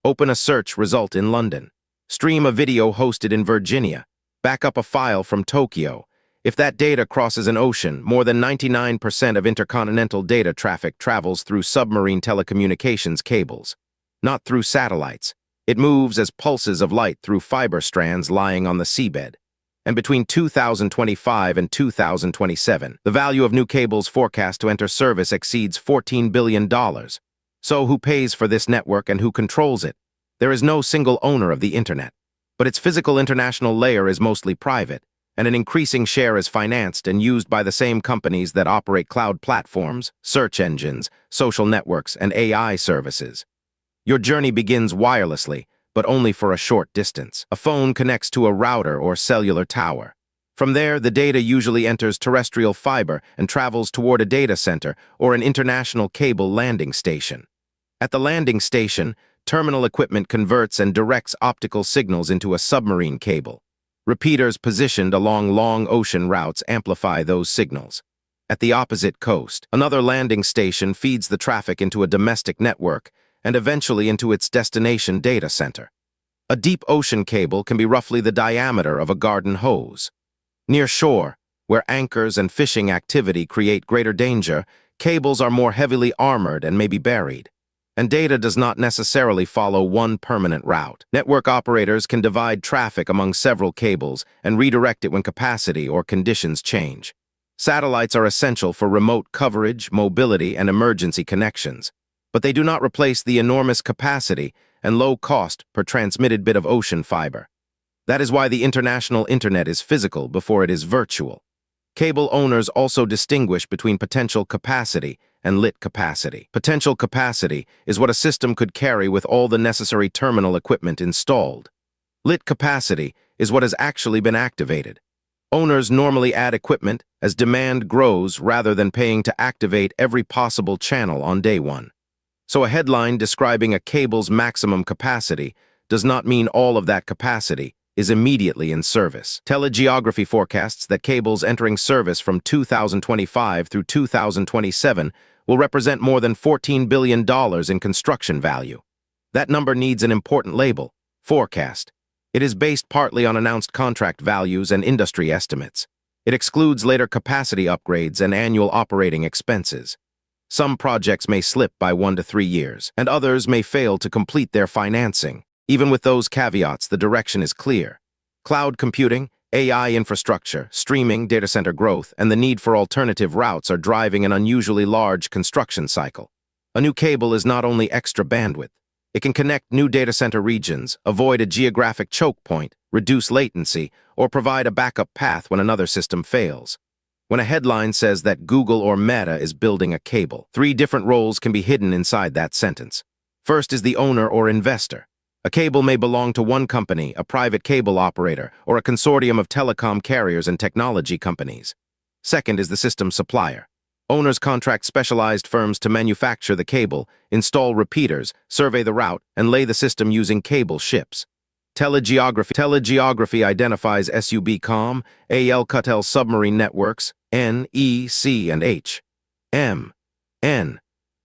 Open a search result in London. Stream a video hosted in Virginia. Back up a file from Tokyo. If that data crosses an ocean, more than 99% of intercontinental data traffic travels through submarine telecommunications cables, not through satellites. It moves as pulses of light through fiber strands lying on the seabed. And between 2025 and 2027, the value of new cables forecast to enter service exceeds $14 billion. So who pays for this network and who controls it? There is no single owner of the Internet, but its physical international layer is mostly private, and an increasing share is financed and used by the same companies that operate cloud platforms, search engines, social networks, and AI services. Your journey begins wirelessly, but only for a short distance. A phone connects to a router or cellular tower. From there, the data usually enters terrestrial fiber and travels toward a data center or an international cable landing station. At the landing station, terminal equipment converts and directs optical signals into a submarine cable. Repeaters positioned along long ocean routes amplify those signals. At the opposite coast, another landing station feeds the traffic into a domestic network and eventually into its destination data center. A deep ocean cable can be roughly the diameter of a garden hose. Near shore, where anchors and fishing activity create greater danger, cables are more heavily armored and may be buried. And data does not necessarily follow one permanent route. Network operators can divide traffic among several cables and redirect it when capacity or conditions change. Satellites are essential for remote coverage, mobility, and emergency connections, but they do not replace the enormous capacity and low cost per transmitted bit of ocean fiber. That is why the international internet is physical before it is virtual. Cable owners also distinguish between potential capacity and lit capacity. Potential capacity is what a system could carry with all the necessary terminal equipment installed. Lit capacity is what has actually been activated. Owners normally add equipment as demand grows rather than paying to activate every possible channel on day one. So a headline describing a cable's maximum capacity does not mean all of that capacity is immediately in service. Telegeography forecasts that cables entering service from 2025 through 2027 will represent more than $14 billion in construction value. That number needs an important label, forecast. It is based partly on announced contract values and industry estimates. It excludes later capacity upgrades and annual operating expenses. Some projects may slip by 1 to 3 years, and others may fail to complete their financing. Even with those caveats, the direction is clear. Cloud computing, AI infrastructure, streaming, data center growth, and the need for alternative routes are driving an unusually large construction cycle. A new cable is not only extra bandwidth. It can connect new data center regions, avoid a geographic choke point, reduce latency, or provide a backup path when another system fails. When a headline says that Google or Meta is building a cable, 3 different roles can be hidden inside that sentence. First is the owner or investor. A cable may belong to one company, a private cable operator, or a consortium of telecom carriers and technology companies. Second is the system supplier. Owners contract specialized firms to manufacture the cable, install repeaters, survey the route, and lay the system using cable ships. Telegeography identifies SUBCOM, Alcatel Submarine Networks, N, E, C, and H. M. N.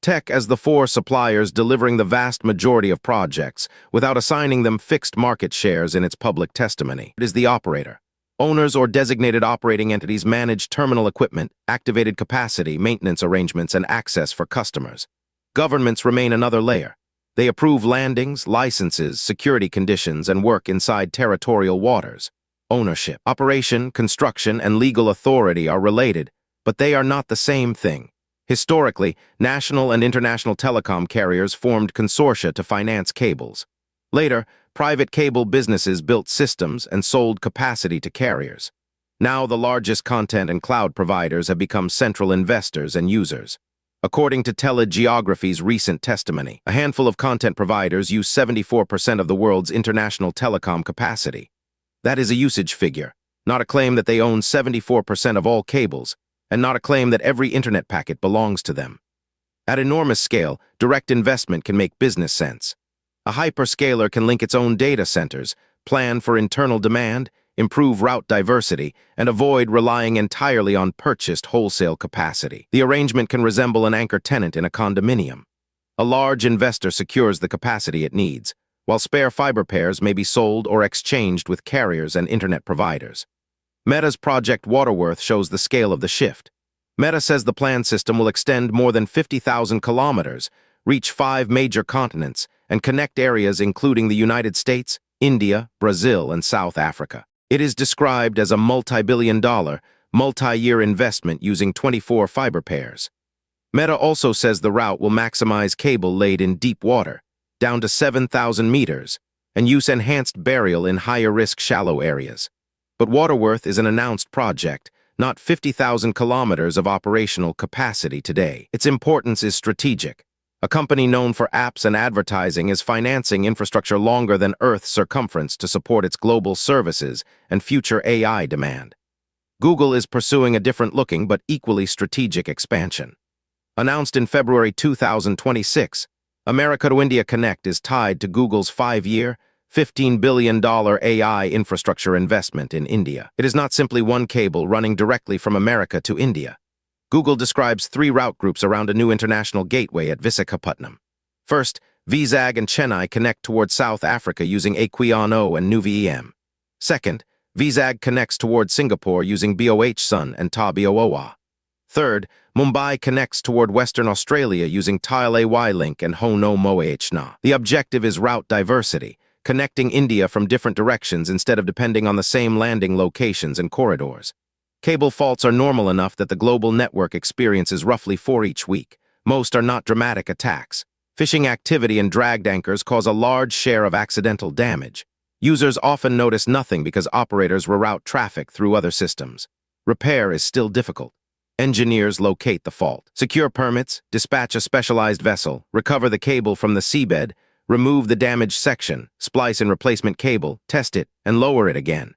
Tech as the 4 suppliers delivering the vast majority of projects without assigning them fixed market shares in its public testimony. It is the operator. Owners or designated operating entities manage terminal equipment, activated capacity, maintenance arrangements, and access for customers. Governments remain another layer. They approve landings, licenses, security conditions, and work inside territorial waters. Ownership, operation, construction, and legal authority are related, but they are not the same thing. Historically, national and international telecom carriers formed consortia to finance cables. Later, private cable businesses built systems and sold capacity to carriers. Now the largest content and cloud providers have become central investors and users. According to Telegeography's recent testimony, a handful of content providers use 74% of the world's international telecom capacity. That is a usage figure, not a claim that they own 74% of all cables, and not a claim that every internet packet belongs to them. At enormous scale, direct investment can make business sense. A hyperscaler can link its own data centers, plan for internal demand, improve route diversity, and avoid relying entirely on purchased wholesale capacity. The arrangement can resemble an anchor tenant in a condominium. A large investor secures the capacity it needs, while spare fiber pairs may be sold or exchanged with carriers and internet providers. Meta's Project Waterworth shows the scale of the shift. Meta says the planned system will extend more than 50,000 kilometers, reach 5 major continents, and connect areas including the United States, India, Brazil, and South Africa. It is described as a multi-billion-dollar, multi-year investment using 24 fiber pairs. Meta also says the route will maximize cable laid in deep water, down to 7,000 meters, and use enhanced burial in higher-risk shallow areas. But Waterworth is an announced project, not 50,000 kilometers of operational capacity today. Its importance is strategic. A company known for apps and advertising is financing infrastructure longer than Earth's circumference to support its global services and future AI demand. Google is pursuing a different-looking but equally strategic expansion. Announced in February 2026, America to India Connect is tied to Google's 5-year, $15 billion AI infrastructure investment in India. It is not simply one cable running directly from America to India. Google describes 3 route groups around a new international gateway at Visakhapatnam. First, Vizag and Chennai connect toward South Africa using Aquino and NuVEM. Second, Vizag connects toward Singapore using BOH Sun and TABOOA. Third, Mumbai connects toward Western Australia using Tile AY Link and Hono Moehna. The objective is route diversity, connecting India from different directions instead of depending on the same landing locations and corridors. Cable faults are normal enough that the global network experiences roughly 4 each week. Most are not dramatic attacks. Phishing activity and dragged anchors cause a large share of accidental damage. Users often notice nothing because operators reroute traffic through other systems. Repair is still difficult. Engineers locate the fault, secure permits, dispatch a specialized vessel, recover the cable from the seabed, remove the damaged section, splice and replacement cable, test it, and lower it again.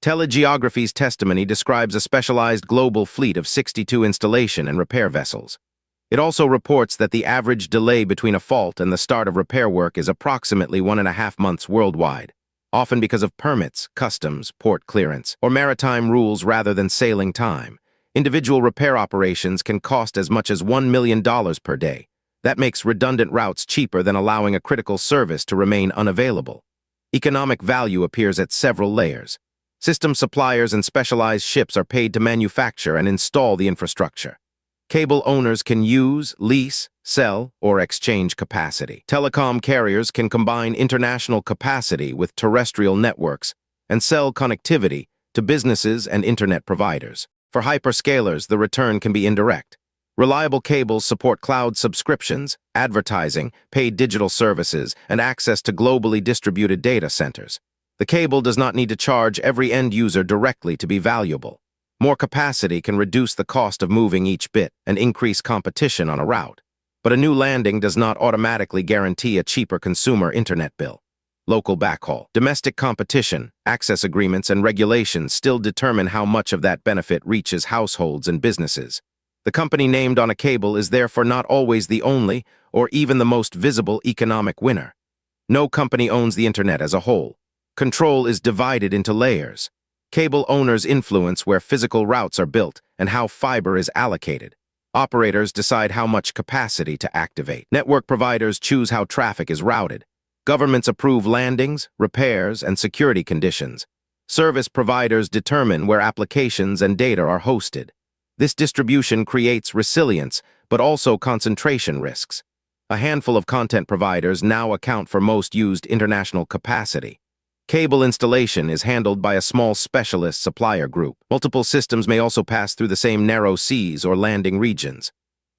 Telegeography's testimony describes a specialized global fleet of 62 installation and repair vessels. It also reports that the average delay between a fault and the start of repair work is approximately 1.5 months worldwide, often because of permits, customs, port clearance, or maritime rules rather than sailing time. Individual repair operations can cost as much as $1 million per day. That makes redundant routes cheaper than allowing a critical service to remain unavailable. Economic value appears at several layers. System suppliers and specialized ships are paid to manufacture and install the infrastructure. Cable owners can use, lease, sell, or exchange capacity. Telecom carriers can combine international capacity with terrestrial networks and sell connectivity to businesses and internet providers. For hyperscalers, the return can be indirect. Reliable cables support cloud subscriptions, advertising, paid digital services, and access to globally distributed data centers. The cable does not need to charge every end user directly to be valuable. More capacity can reduce the cost of moving each bit and increase competition on a route. But a new landing does not automatically guarantee a cheaper consumer internet bill. Local backhaul, domestic competition, access agreements, and regulations still determine how much of that benefit reaches households and businesses. The company named on a cable is therefore not always the only or even the most visible economic winner. No company owns the internet as a whole. Control is divided into layers. Cable owners influence where physical routes are built and how fiber is allocated. Operators decide how much capacity to activate. Network providers choose how traffic is routed. Governments approve landings, repairs, and security conditions. Service providers determine where applications and data are hosted. This distribution creates resilience, but also concentration risks. A handful of content providers now account for most used international capacity. Cable installation is handled by a small specialist supplier group. Multiple systems may also pass through the same narrow seas or landing regions.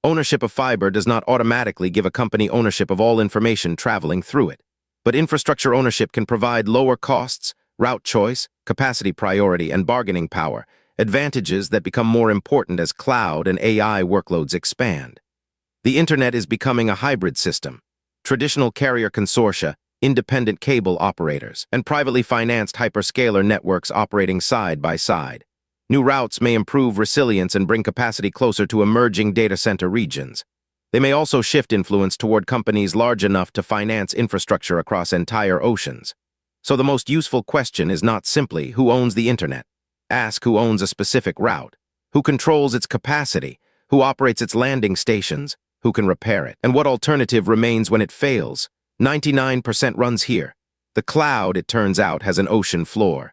Ownership of fiber does not automatically give a company ownership of all information traveling through it. But infrastructure ownership can provide lower costs, route choice, capacity priority, and bargaining power, advantages that become more important as cloud and AI workloads expand. The internet is becoming a hybrid system. Traditional carrier consortia, independent cable operators, and privately financed hyperscaler networks operating side by side. New routes may improve resilience and bring capacity closer to emerging data center regions. They may also shift influence toward companies large enough to finance infrastructure across entire oceans. So the most useful question is not simply who owns the internet. Ask who owns a specific route, who controls its capacity, who operates its landing stations, Who can repair it? And what alternative remains when it fails? 99% runs here. The cloud, it turns out, has an ocean floor.